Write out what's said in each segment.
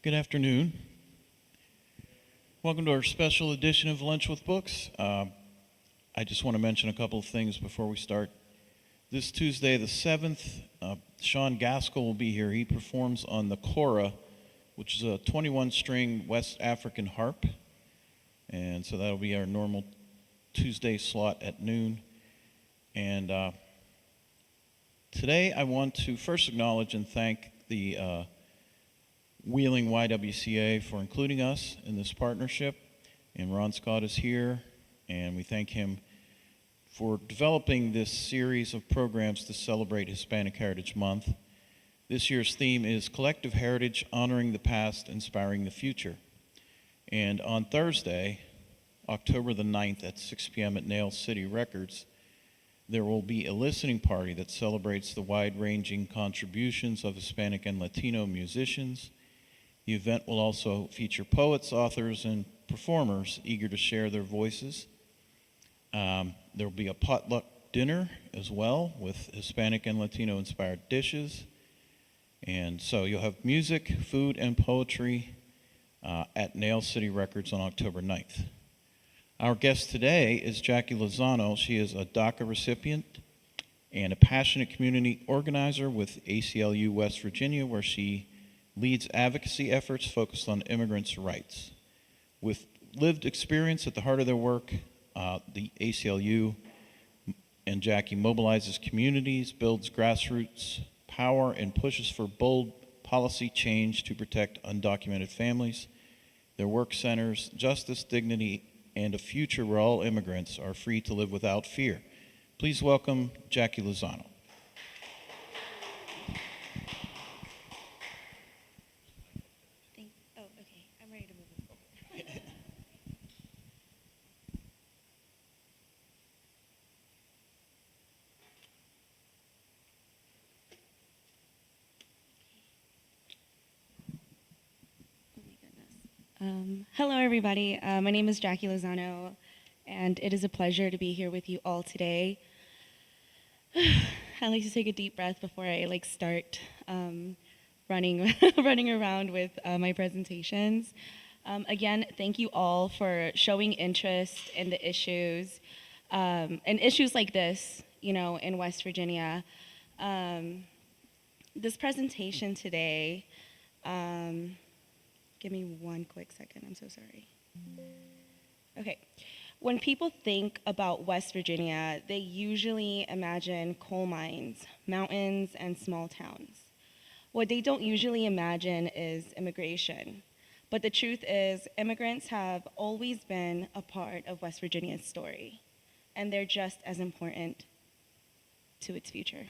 Good afternoon. Welcome to our special edition of Lunch with Books. I just want to mention a couple of things before we start. This Tuesday, the 7th, Sean Gaskell will be here. He performs on the kora, which is a 21-string West African harp. And so that'll be our normal Tuesday slot at noon. And today I want to first acknowledge and thank the Wheeling YWCA for including us in this partnership. And Ron Scott is here, and we thank him for developing this series of programs to celebrate Hispanic Heritage Month. This year's theme is Collective Heritage, Honoring the Past, Inspiring the Future. And on Thursday, October the 9th at 6 p.m. at Nail City Records, there will be a listening party that celebrates the wide-ranging contributions of Hispanic and Latino musicians. The event will also feature poets, authors, and performers eager to share their voices. There will be a potluck dinner as well with Hispanic and Latino-inspired dishes. And so you'll have music, food, and poetry at Nail City Records on October 9th. Our guest today is Jackie Lozano. She is a DACA recipient and a passionate community organizer with ACLU West Virginia, where she leads advocacy efforts focused on immigrants' rights. With lived experience at the heart of their work, the ACLU and Jackie mobilizes communities, builds grassroots power, and pushes for bold policy change to protect undocumented families. Their work centers justice, dignity, and a future where all immigrants are free to live without fear. Please welcome Jackie Lozano. Hello, everybody. My name is Jackie Lozano, and it is a pleasure to be here with you all today. I like to take a deep breath before I start running around with my presentations. Again, thank you all for showing interest in the issues and issues like this, in West Virginia. This presentation today. Give me one quick second, I'm so sorry. Okay, when people think about West Virginia, they usually imagine coal mines, mountains, and small towns. What they don't usually imagine is immigration. But the truth is, immigrants have always been a part of West Virginia's story, and they're just as important to its future.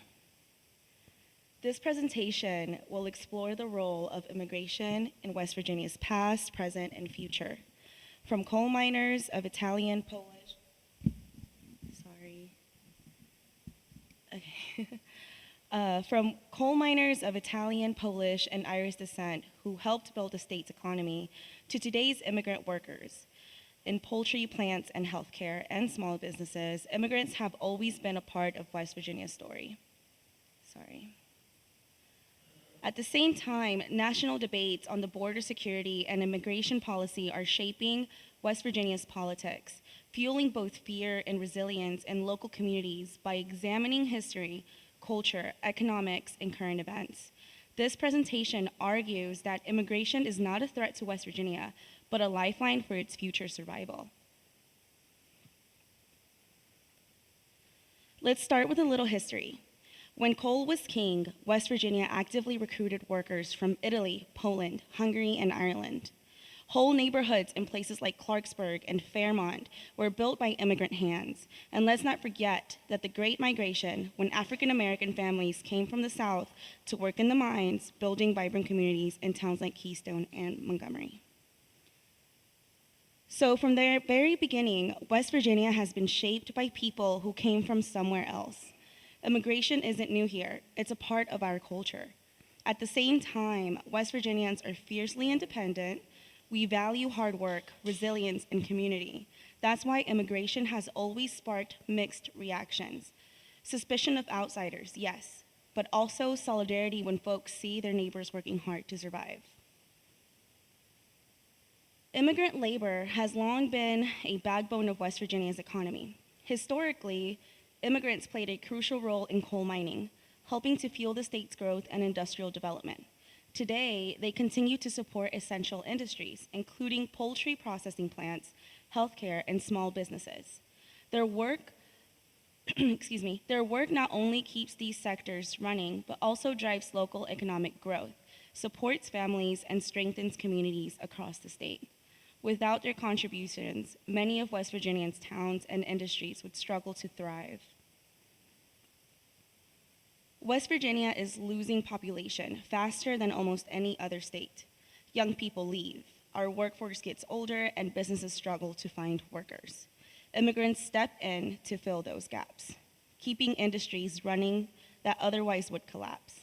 This presentation will explore the role of immigration in West Virginia's past, present, and future. From coal miners of Italian, Polish, from coal miners of Italian, Polish, and Irish descent who helped build the state's economy, to today's immigrant workers in poultry plants and healthcare and small businesses, immigrants have always been a part of West Virginia's story. At the same time, national debates on the border security and immigration policy are shaping West Virginia's politics, fueling both fear and resilience in local communities by examining history, culture, economics, and current events. This presentation argues that immigration is not a threat to West Virginia, but a lifeline for its future survival. Let's start with a little history. When coal was king, West Virginia actively recruited workers from Italy, Poland, Hungary, and Ireland. Whole neighborhoods in places like Clarksburg and Fairmont were built by immigrant hands. And let's not forget that the Great Migration, when African American families came from the South to work in the mines, building vibrant communities in towns like Keystone and Montgomery. So from their very beginning, West Virginia has been shaped by people who came from somewhere else. Immigration isn't new here, it's a part of our culture. At the same time, West Virginians are fiercely independent. We value hard work, resilience, and community. That's why immigration has always sparked mixed reactions. Suspicion of outsiders, yes, but also solidarity when folks see their neighbors working hard to survive. Immigrant labor has long been a backbone of West Virginia's economy. Historically, immigrants played a crucial role in coal mining, helping to fuel the state's growth and industrial development. Today, they continue to support essential industries, including poultry processing plants, healthcare, and small businesses. Their work, their work not only keeps these sectors running, but also drives local economic growth, supports families, and strengthens communities across the state. Without their contributions, many of West Virginia's towns and industries would struggle to thrive. West Virginia is losing population faster than almost any other state. Young people leave, our workforce gets older, and businesses struggle to find workers. Immigrants step in to fill those gaps, keeping industries running that otherwise would collapse.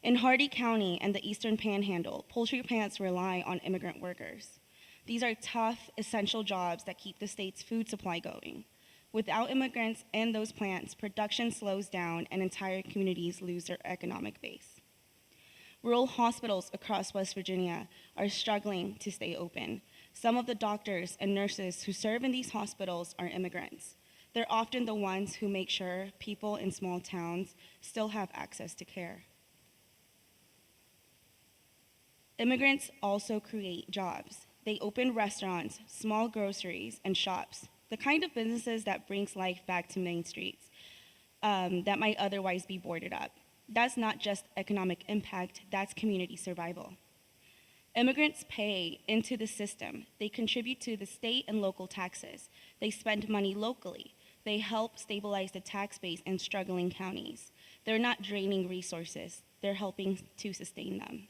In Hardy County and the Eastern Panhandle, poultry plants rely on immigrant workers. These are tough, essential jobs that keep the state's food supply going. Without immigrants in those plants, production slows down and entire communities lose their economic base. Rural hospitals across West Virginia are struggling to stay open. Some of the doctors and nurses who serve in these hospitals are immigrants. They're often the ones who make sure people in small towns still have access to care. Immigrants also create jobs. They open restaurants, small groceries, and shops, the kind of businesses that brings life back to main streets that might otherwise be boarded up. That's not just economic impact, that's community survival. Immigrants pay into the system. They contribute to the state and local taxes. They spend money locally. They help stabilize the tax base in struggling counties. They're not draining resources. They're helping to sustain them.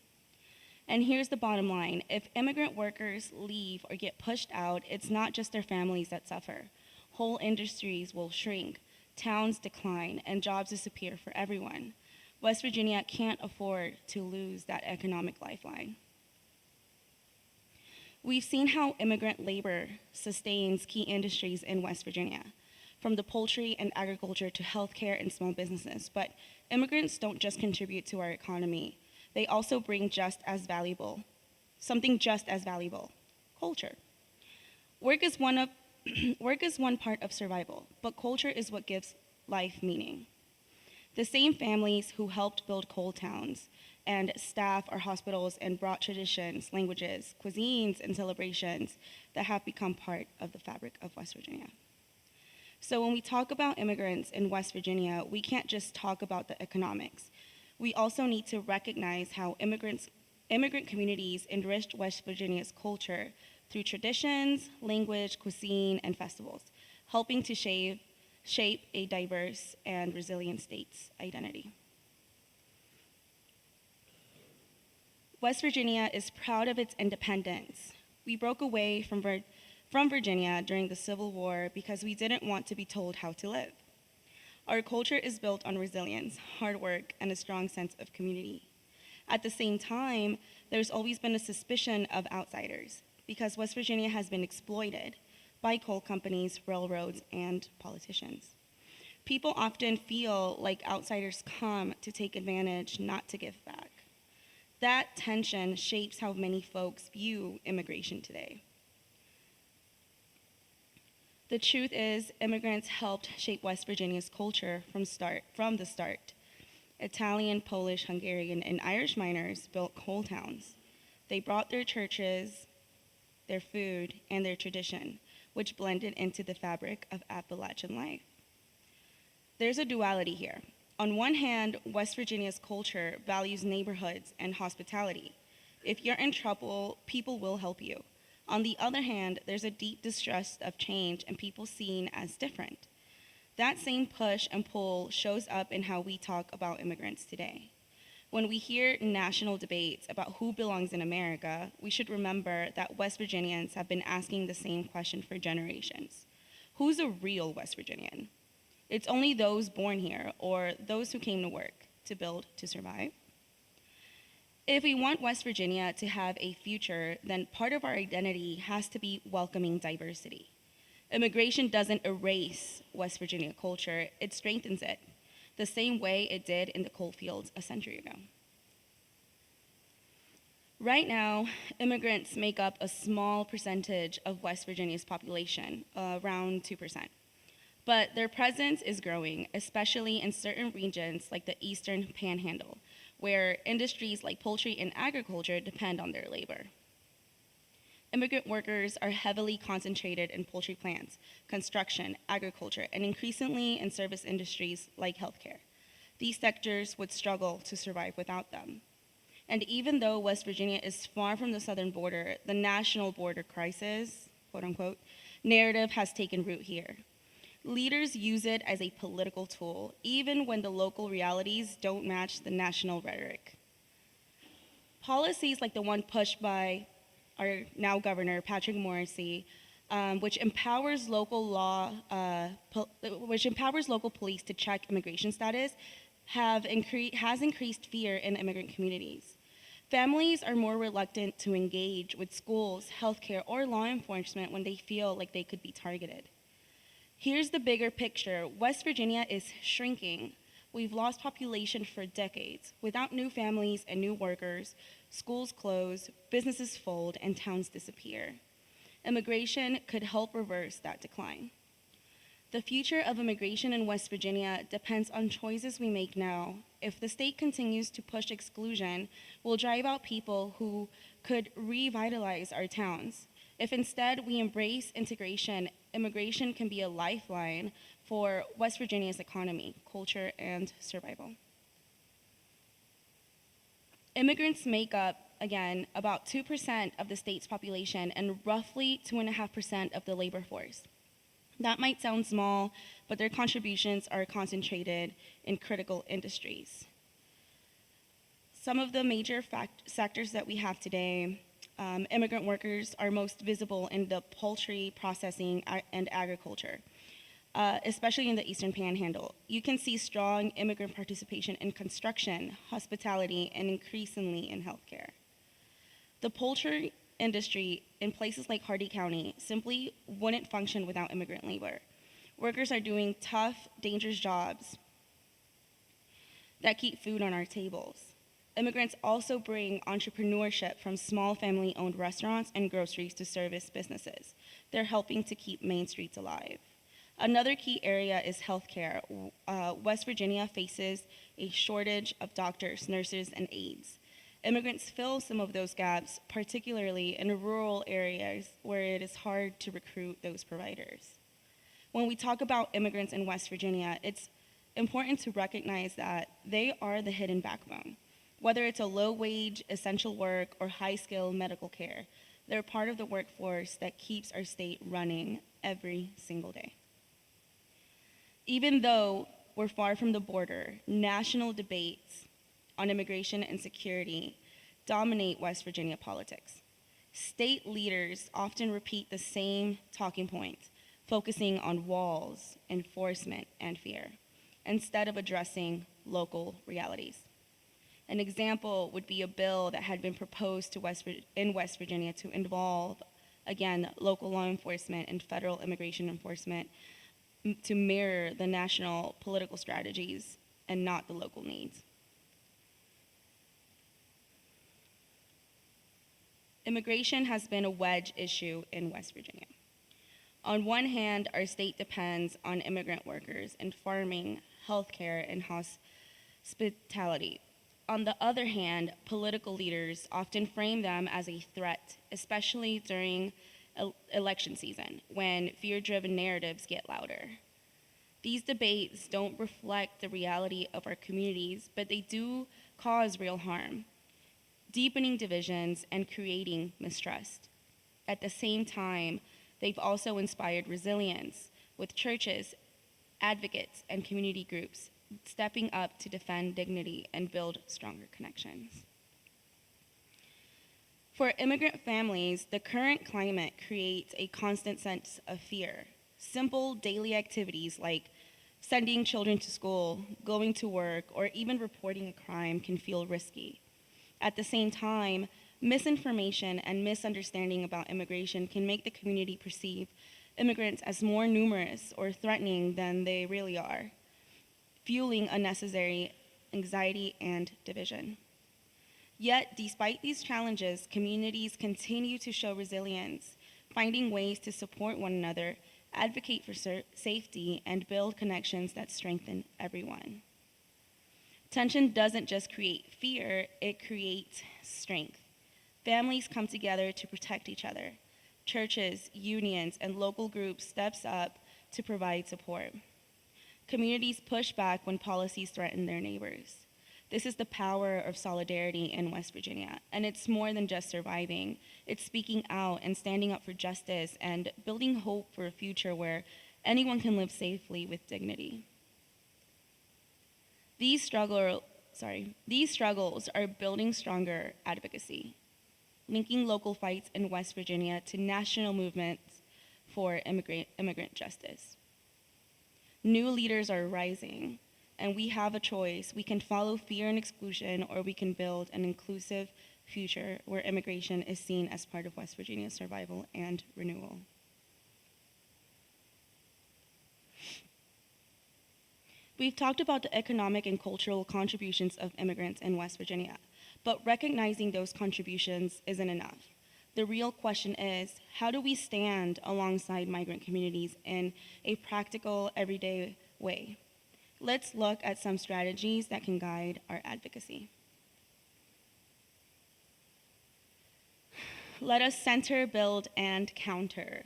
And here's the bottom line. If immigrant workers leave or get pushed out, it's not just their families that suffer. Whole industries will shrink, towns decline, and jobs disappear for everyone. West Virginia can't afford to lose that economic lifeline. We've seen how immigrant labor sustains key industries in West Virginia, from the poultry and agriculture to healthcare and small businesses. But immigrants don't just contribute to our economy. They also bring something just as valuable, culture. Work is one part of survival, but culture is what gives life meaning. The same families who helped build coal towns and staff our hospitals and brought traditions, languages, cuisines, and celebrations that have become part of the fabric of West Virginia. So when we talk about immigrants in West Virginia, we can't just talk about the economics. We also need to recognize how immigrant communities enriched West Virginia's culture through traditions, language, cuisine, and festivals, helping to shape a diverse and resilient state's identity. West Virginia is proud of its independence. We broke away from Virginia during the Civil War because we didn't want to be told how to live. Our culture is built on resilience, hard work, and a strong sense of community. At the same time, there's always been a suspicion of outsiders because West Virginia has been exploited by coal companies, railroads, and politicians. People often feel like outsiders come to take advantage, not to give back. That tension shapes how many folks view immigration today. The truth is, immigrants helped shape West Virginia's culture from the start. Italian, Polish, Hungarian, and Irish miners built coal towns. They brought their churches, their food, and their tradition, which blended into the fabric of Appalachian life. There's a duality here. On one hand, West Virginia's culture values neighborhoods and hospitality. If you're in trouble, people will help you. On the other hand, there's a deep distrust of change and people seen as different. That same push and pull shows up in how we talk about immigrants today. When we hear national debates about who belongs in America, we should remember that West Virginians have been asking the same question for generations. Who's a real West Virginian? It's only those born here or those who came to work, to build, to survive. If we want West Virginia to have a future, then part of our identity has to be welcoming diversity. Immigration doesn't erase West Virginia culture, it strengthens it, the same way it did in the coal fields a century ago. Right now, immigrants make up a small percentage of West Virginia's population, around 2%. But their presence is growing, especially in certain regions like the Eastern Panhandle, where industries like poultry and agriculture depend on their labor. Immigrant workers are heavily concentrated in poultry plants, construction, agriculture, and increasingly in service industries like healthcare. These sectors would struggle to survive without them. And even though West Virginia is far from the southern border, the national border crisis, quote unquote, narrative has taken root here. Leaders use it as a political tool, even when the local realities don't match the national rhetoric. Policies like the one pushed by our now governor, Patrick Morrisey, which empowers local police to check immigration status, has increased fear in immigrant communities. Families are more reluctant to engage with schools, healthcare, or law enforcement when they feel like they could be targeted. Here's the bigger picture. West Virginia is shrinking. We've lost population for decades. Without new families and new workers, schools close, businesses fold, and towns disappear. Immigration could help reverse that decline. The future of immigration in West Virginia depends on choices we make now. If the state continues to push exclusion, we'll drive out people who could revitalize our towns. If instead we embrace integration, immigration can be a lifeline for West Virginia's economy, culture, and survival. Immigrants make up, again, about 2% of the state's population and roughly 2.5% of the labor force. That might sound small, but their contributions are concentrated in critical industries. Some of the major sectors that we have today, immigrant workers are most visible in the poultry processing and agriculture, especially in the Eastern Panhandle. You can see strong immigrant participation in construction, hospitality, and increasingly in healthcare. The poultry industry in places like Hardy County simply wouldn't function without immigrant labor. Workers are doing tough, dangerous jobs that keep food on our tables. Immigrants also bring entrepreneurship from small family-owned restaurants and groceries to service businesses. They're helping to keep main streets alive. Another key area is healthcare. West Virginia faces a shortage of doctors, nurses, and aides. Immigrants fill some of those gaps, particularly in rural areas where it is hard to recruit those providers. When we talk about immigrants in West Virginia, it's important to recognize that they are the hidden backbone. Whether it's a low-wage, essential work, or high-skill medical care, they're part of the workforce that keeps our state running every single day. Even though we're far from the border, national debates on immigration and security dominate West Virginia politics. State leaders often repeat the same talking points, focusing on walls, enforcement, and fear, instead of addressing local realities. An example would be a bill that had been proposed in West Virginia to involve, again, local law enforcement and federal immigration enforcement to mirror the national political strategies and not the local needs. Immigration has been a wedge issue in West Virginia. On one hand, our state depends on immigrant workers in farming, healthcare, and hospitality. On the other hand, political leaders often frame them as a threat, especially during election season, when fear-driven narratives get louder. These debates don't reflect the reality of our communities, but they do cause real harm, deepening divisions and creating mistrust. At the same time, they've also inspired resilience, with churches, advocates, and community groups stepping up to defend dignity and build stronger connections. For immigrant families, the current climate creates a constant sense of fear. Simple daily activities like sending children to school, going to work, or even reporting a crime can feel risky. At the same time, misinformation and misunderstanding about immigration can make the community perceive immigrants as more numerous or threatening than they really are, fueling unnecessary anxiety and division. Yet, despite these challenges, communities continue to show resilience, finding ways to support one another, advocate for safety, and build connections that strengthen everyone. Tension doesn't just create fear, it creates strength. Families come together to protect each other. Churches, unions, and local groups steps up to provide support. Communities push back when policies threaten their neighbors. This is the power of solidarity in West Virginia, and it's more than just surviving. It's speaking out and standing up for justice and building hope for a future where anyone can live safely with dignity. These struggles are building stronger advocacy, linking local fights in West Virginia to national movements for immigrant justice. New leaders are rising, and we have a choice. We can follow fear and exclusion, or we can build an inclusive future where immigration is seen as part of West Virginia's survival and renewal. We've talked about the economic and cultural contributions of immigrants in West Virginia, but recognizing those contributions isn't enough. The real question is, how do we stand alongside migrant communities in a practical, everyday way? Let's look at some strategies that can guide our advocacy. Let us center, build, and counter.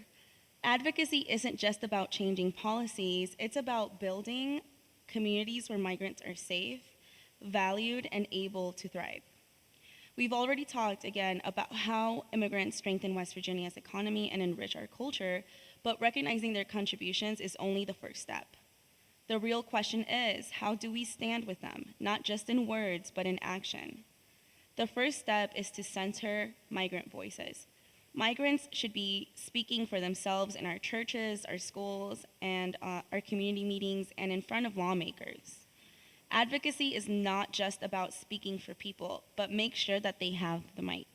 Advocacy isn't just about changing policies, it's about building communities where migrants are safe, valued, and able to thrive. We've already talked again about how immigrants strengthen West Virginia's economy and enrich our culture, but recognizing their contributions is only the first step. The real question is, how do we stand with them, not just in words, but in action? The first step is to center migrant voices. Migrants should be speaking for themselves in our churches, our schools, and our community meetings, and in front of lawmakers. Advocacy is not just about speaking for people, but make sure that they have the mic.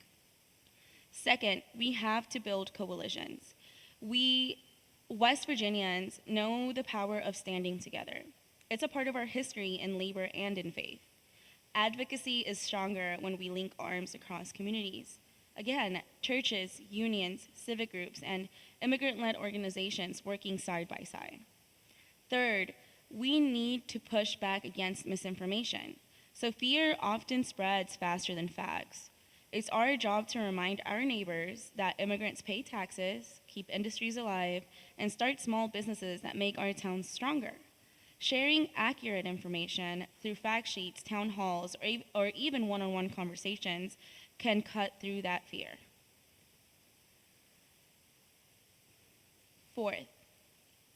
Second, we have to build coalitions. We, West Virginians, know the power of standing together. It's a part of our history in labor and in faith. Advocacy is stronger when we link arms across communities. Again, churches, unions, civic groups, and immigrant-led organizations working side by side. Third, we need to push back against misinformation. So fear often spreads faster than facts. It's our job to remind our neighbors that immigrants pay taxes, keep industries alive, and start small businesses that make our towns stronger. Sharing accurate information through fact sheets, town halls, or even one-on-one conversations can cut through that fear. Fourth,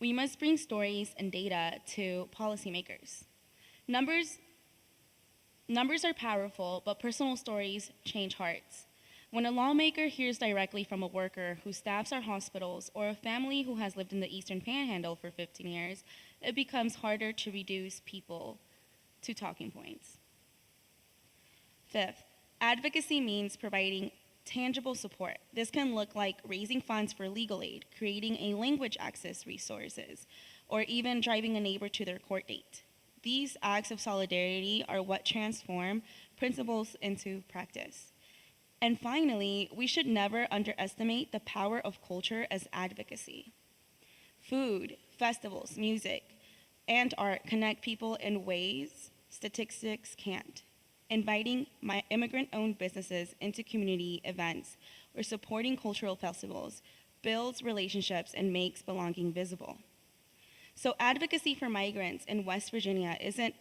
we must bring stories and data to policymakers. Numbers are powerful, but personal stories change hearts. When a lawmaker hears directly from a worker who staffs our hospitals or a family who has lived in the Eastern Panhandle for 15 years, it becomes harder to reduce people to talking points. Fifth, advocacy means providing tangible support. This can look like raising funds for legal aid, creating a language access resources, or even driving a neighbor to their court date. These acts of solidarity are what transform principles into practice. And finally, we should never underestimate the power of culture as advocacy. Food, festivals, music, and art connect people in ways statistics can't. Inviting my immigrant-owned businesses into community events or supporting cultural festivals builds relationships and makes belonging visible. So advocacy for migrants in West Virginia isn't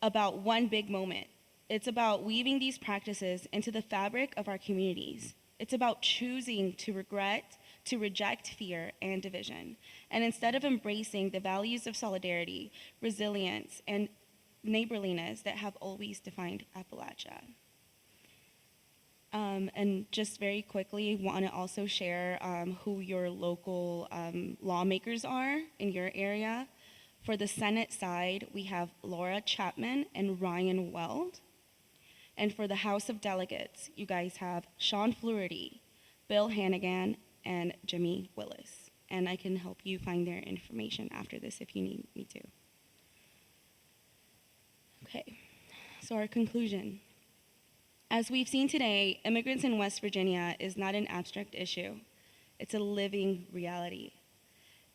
about one big moment. It's about weaving these practices into the fabric of our communities. It's about choosing to reject fear and division, and instead of embracing the values of solidarity, resilience, and neighborliness that have always defined Appalachia. And just very quickly, want to also share who your local lawmakers are in your area. For the Senate side, we have Laura Chapman and Ryan Weld. And for the House of Delegates, you guys have Sean Fluharty, Bill Hannigan, and Jimmy Willis. And I can help you find their information after this if you need me to. Okay, so our conclusion. As we've seen today, immigrants in West Virginia is not an abstract issue. It's a living reality.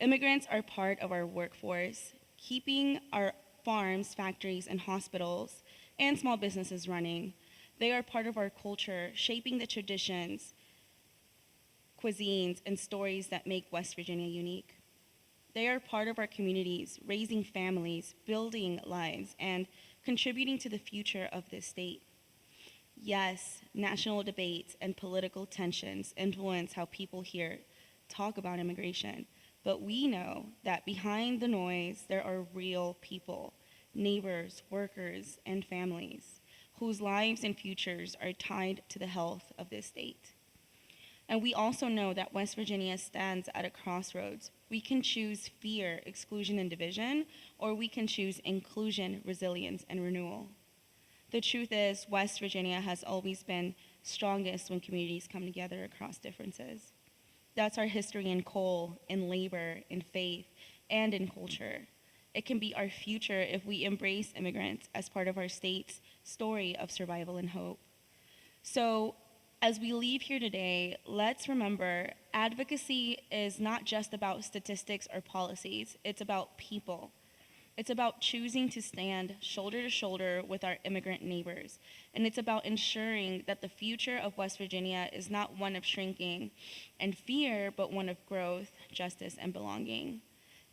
Immigrants are part of our workforce, keeping our farms, factories, and hospitals and small businesses running. They are part of our culture, shaping the traditions, cuisines, and stories that make West Virginia unique. They are part of our communities, raising families, building lives, and contributing to the future of this state. Yes, national debates and political tensions influence how people here talk about immigration, but we know that behind the noise, there are real people, neighbors, workers, and families whose lives and futures are tied to the health of this state. And we also know that West Virginia stands at a crossroads. We can choose fear, exclusion, and division, or we can choose inclusion, resilience, and renewal. The truth is, West Virginia has always been strongest when communities come together across differences. That's our history in coal, in labor, in faith, and in culture. It can be our future if we embrace immigrants as part of our state's story of survival and hope. So, as we leave here today, let's remember advocacy is not just about statistics or policies, it's about people. It's about choosing to stand shoulder to shoulder with our immigrant neighbors. And it's about ensuring that the future of West Virginia is not one of shrinking and fear, but one of growth, justice, and belonging.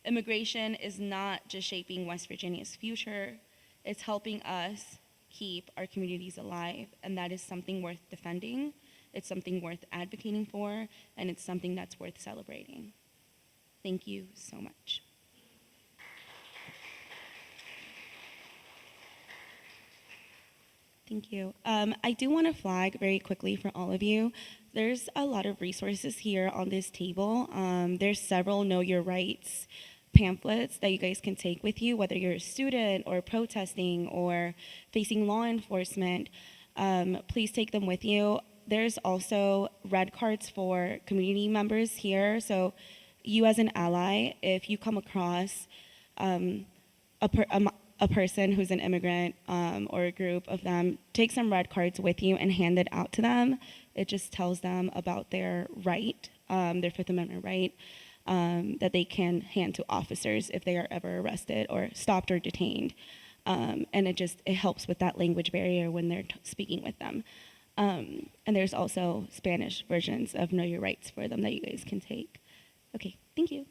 Immigration is not just shaping West Virginia's future, it's helping us keep our communities alive. And that is something worth defending, it's something worth advocating for, and it's something that's worth celebrating. Thank you so much. Thank you. I do want to flag very quickly for all of you, there's a lot of resources here on this table. There's several Know Your Rights pamphlets that you guys can take with you, whether you're a student or protesting or facing law enforcement. Please take them with you. There's also red cards for community members here. So you as an ally, if you come across a person who's an immigrant or a group of them, take some red cards with you and hand it out to them. It just tells them about their right, their Fifth Amendment right, that they can hand to officers if they are ever arrested or stopped or detained. And it helps with that language barrier when they're speaking with them. And there's also Spanish versions of Know Your Rights for them that you guys can take. Okay, thank you.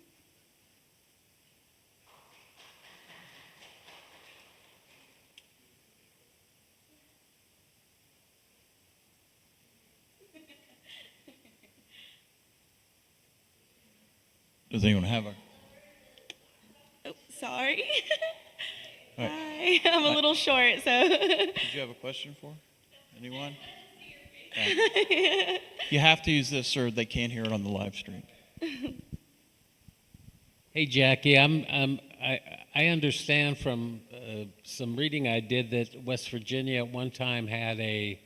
Does anyone have a? Oh, sorry. All right. Hi, I'm a little short, so. Did you have a question for anyone? Okay. You have to use this or they can't hear it on the live stream. Hey, Jackie, I understand from some reading I did that West Virginia at one time had a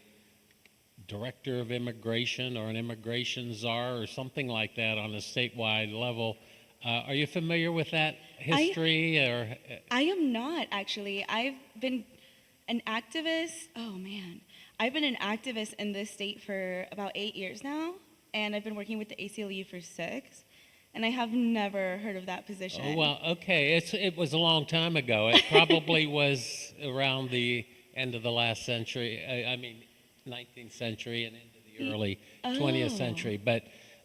director of immigration or an immigration czar or something like that on a statewide level. Are you familiar with that history? I am not, actually. I've been an activist. I've been an activist in this state for about 8 years now, and I've been working with the ACLU for 6. And I have never heard of that position. Oh, well, okay. It was a long time ago. It probably was around the end of the last century. 19th century and into the early 20th century. But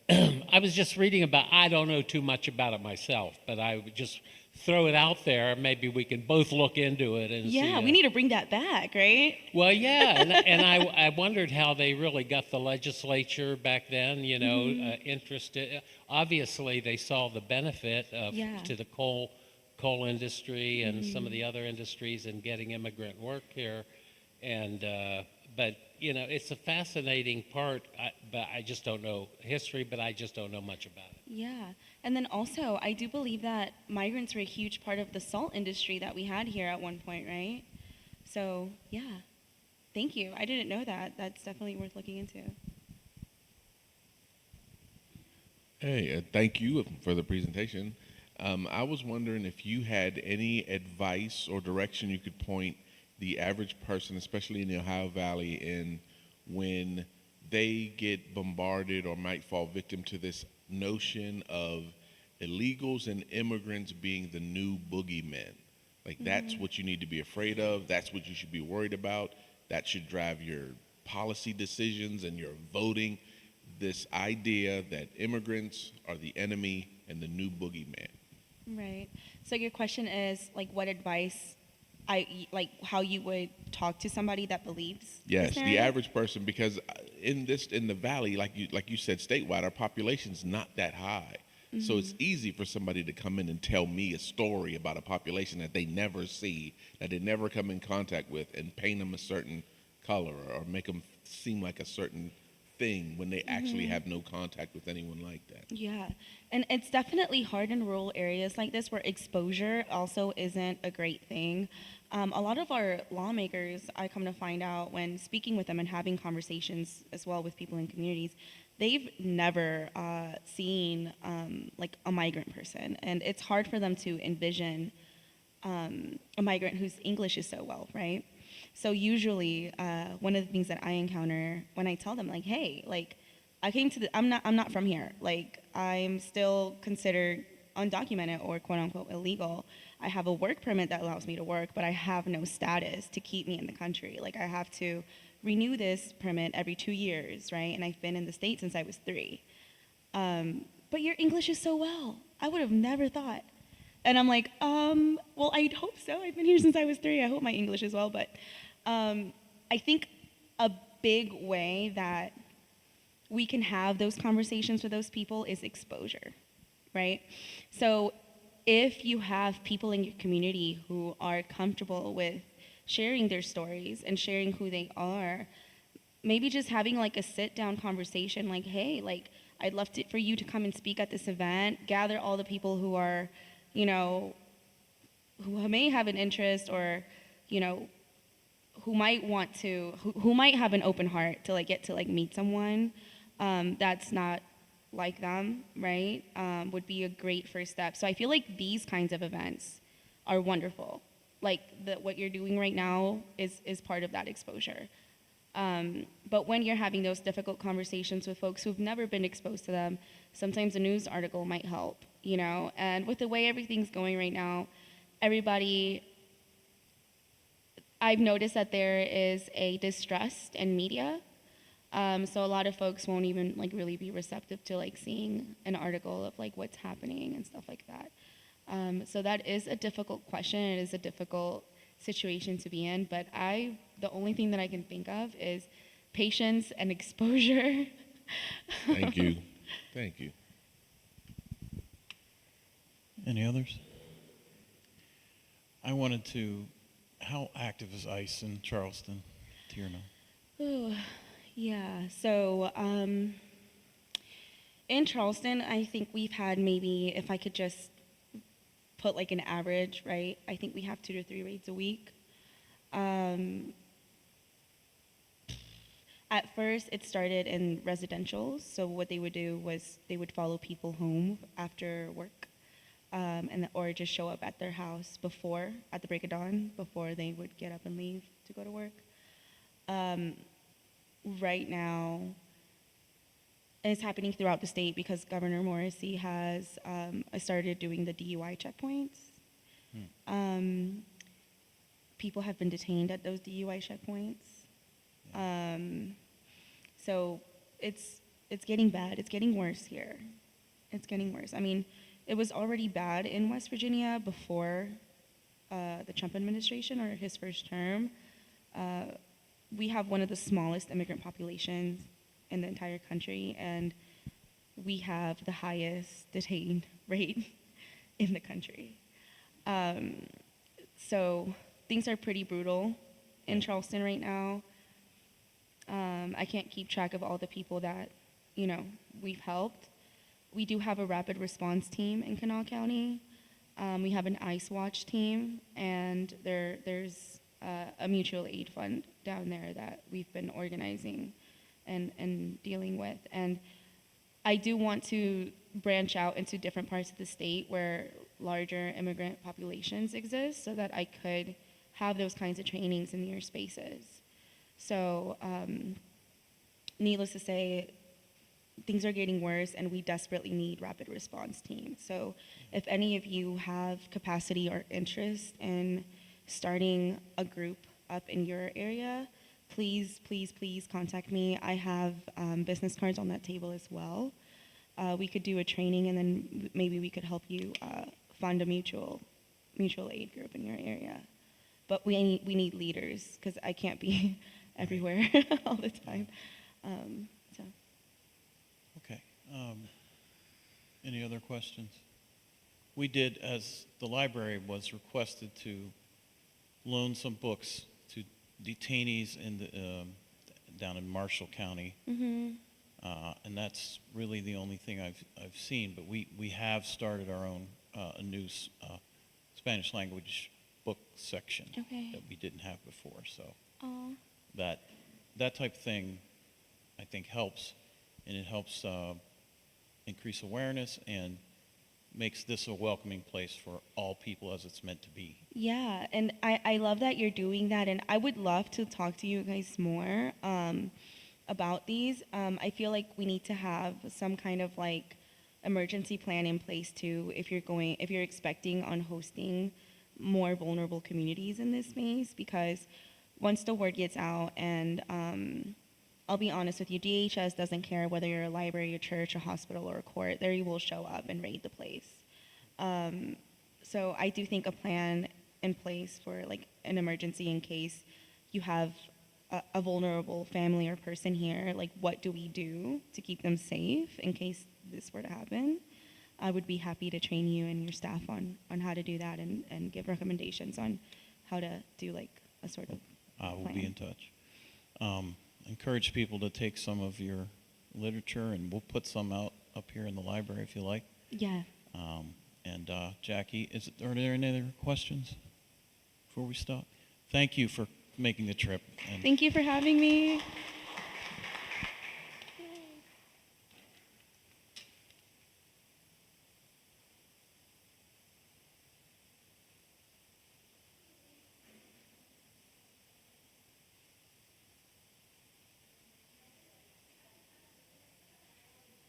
I was just reading I don't know too much about it myself, but I would just throw it out there. Maybe we can both look into it and see. Yeah, we need to bring that back, right? Well, yeah, and I wondered how they really got the legislature back then, interested. Obviously, they saw the benefit to the coal industry and some of the other industries in getting immigrant work here. And but, it's a fascinating part, but I just don't know history, but I just don't know much about it. Yeah. And then also, I do believe that migrants were a huge part of the salt industry that we had here at one point, right? So, yeah. Thank you. I didn't know that. That's definitely worth looking into. Hey, thank you for the presentation. I was wondering if you had any advice or direction you could point the average person, especially in the Ohio Valley, in when they get bombarded or might fall victim to this notion of illegals and immigrants being the new boogeymen. Like, that's what you need to be afraid of. That's what you should be worried about. That should drive your policy decisions and your voting. This idea that immigrants are the enemy and the new boogeyman. Right. So your question is like what advice like how you would talk to somebody that believes Yes, this the narrative? average person, because in the valley, like you said, statewide, our population's not that high. So it's easy for somebody to come in and tell me a story about a population that they never see, that they never come in contact with, and paint them a certain color or make them seem like a certain thing when they actually have no contact with anyone like that. Yeah, and it's definitely hard in rural areas like this where exposure also isn't a great thing. A lot of our lawmakers, I come to find out when speaking with them and having conversations as well with people in communities, they've never seen like a migrant person, and it's hard for them to envision a migrant whose English is so well, right? So usually, one of the things that I encounter when I tell them, like, hey, like, I'm not from here. Like, I'm still considered undocumented or quote unquote illegal. I have a work permit that allows me to work, but I have no status to keep me in the country. Like, I have to renew this permit every 2 years, right? And I've been in the state since I was 3. But your English is so well. I would have never thought. And I'm like, well, I hope so. I've been here since I was 3. I hope my English is well. But I think a big way that we can have those conversations with those people is exposure, right? So if you have people in your community who are comfortable with sharing their stories and sharing who they are, maybe just having like a sit-down conversation, like, hey, like, I'd love for you to come and speak at this event, gather all the people who are, you know, who may have an interest or, you know, who might want to, who might have an open heart to like get to like meet someone that's not like them, right? Would be a great first step. So I feel like these kinds of events are wonderful. Like what you're doing right now is part of that exposure. But when you're having those difficult conversations with folks who've never been exposed to them, sometimes a news article might help, you know? And with the way everything's going right now, I've noticed that there is a distrust in media. So a lot of folks won't even like really be receptive to like seeing an article of like what's happening and stuff like that. So that is a difficult question. It is a difficult situation to be in, but the only thing that I can think of is patience and exposure. Thank you. Thank you. Any others? I wanted to, how active is ICE in Charleston, Tierno? Ooh, yeah, so in Charleston, I think we've had maybe, if I could just put like an average, right? I think we have 2 to 3 raids a week. At first, it started in residentials. So what they would do was they would follow people home after work, or just show up at their house at the break of dawn, before they would get up and leave to go to work. Right now, and it's happening throughout the state because Governor Morrissey has started doing the DUI checkpoints. People have been detained at those DUI checkpoints. So it's getting bad. It's getting worse here. It's getting worse. I mean, it was already bad in West Virginia before the Trump administration or his first term. We have one of the smallest immigrant populations in the entire country, and we have the highest detained rate in the country. So things are pretty brutal in Charleston right now. I can't keep track of all the people that, you know, we've helped. We do have a rapid response team in Kanawha County. We have an ICE Watch team, and there's a mutual aid fund down there that we've been organizing and dealing with. And I do want to branch out into different parts of the state where larger immigrant populations exist so that I could have those kinds of trainings in near spaces. So needless to say, things are getting worse and we desperately need rapid response teams. So if any of you have capacity or interest in starting a group up in your area, please, please, please contact me. I have business cards on that table as well. We could do a training and then maybe we could help you fund a mutual aid group in your area. But we need leaders because I can't be everywhere all the time. So. Okay. Any other questions? We did, as the library was requested to loan some books to detainees in the, down in Marshall County. Mm-hmm. And that's really the only thing I've seen. But we have started our own a new Spanish language book section that we didn't have before. So that type of thing, I think, helps, and it helps increase awareness and makes this a welcoming place for all people as it's meant to be. Yeah, and I love that you're doing that, and I would love to talk to you guys more about these. I feel like we need to have some kind of like emergency plan in place too if you're expecting on hosting more vulnerable communities in this space, because once the word gets out, and I'll be honest with you, DHS doesn't care whether you're a library, a church, a hospital, or a court. They will show up and raid the place. So I do think a plan in place for like an emergency in case you have a vulnerable family or person here, like what do we do to keep them safe in case this were to happen? I would be happy to train you and your staff on how to do that and give recommendations on how to do like a sort of I will plan. be in touch. Encourage people to take some of your literature, and we'll put some out up here in the library if you like. Yeah. And Jackie, are there any other questions before we stop? Thank you for making the trip. And Thank you for having me.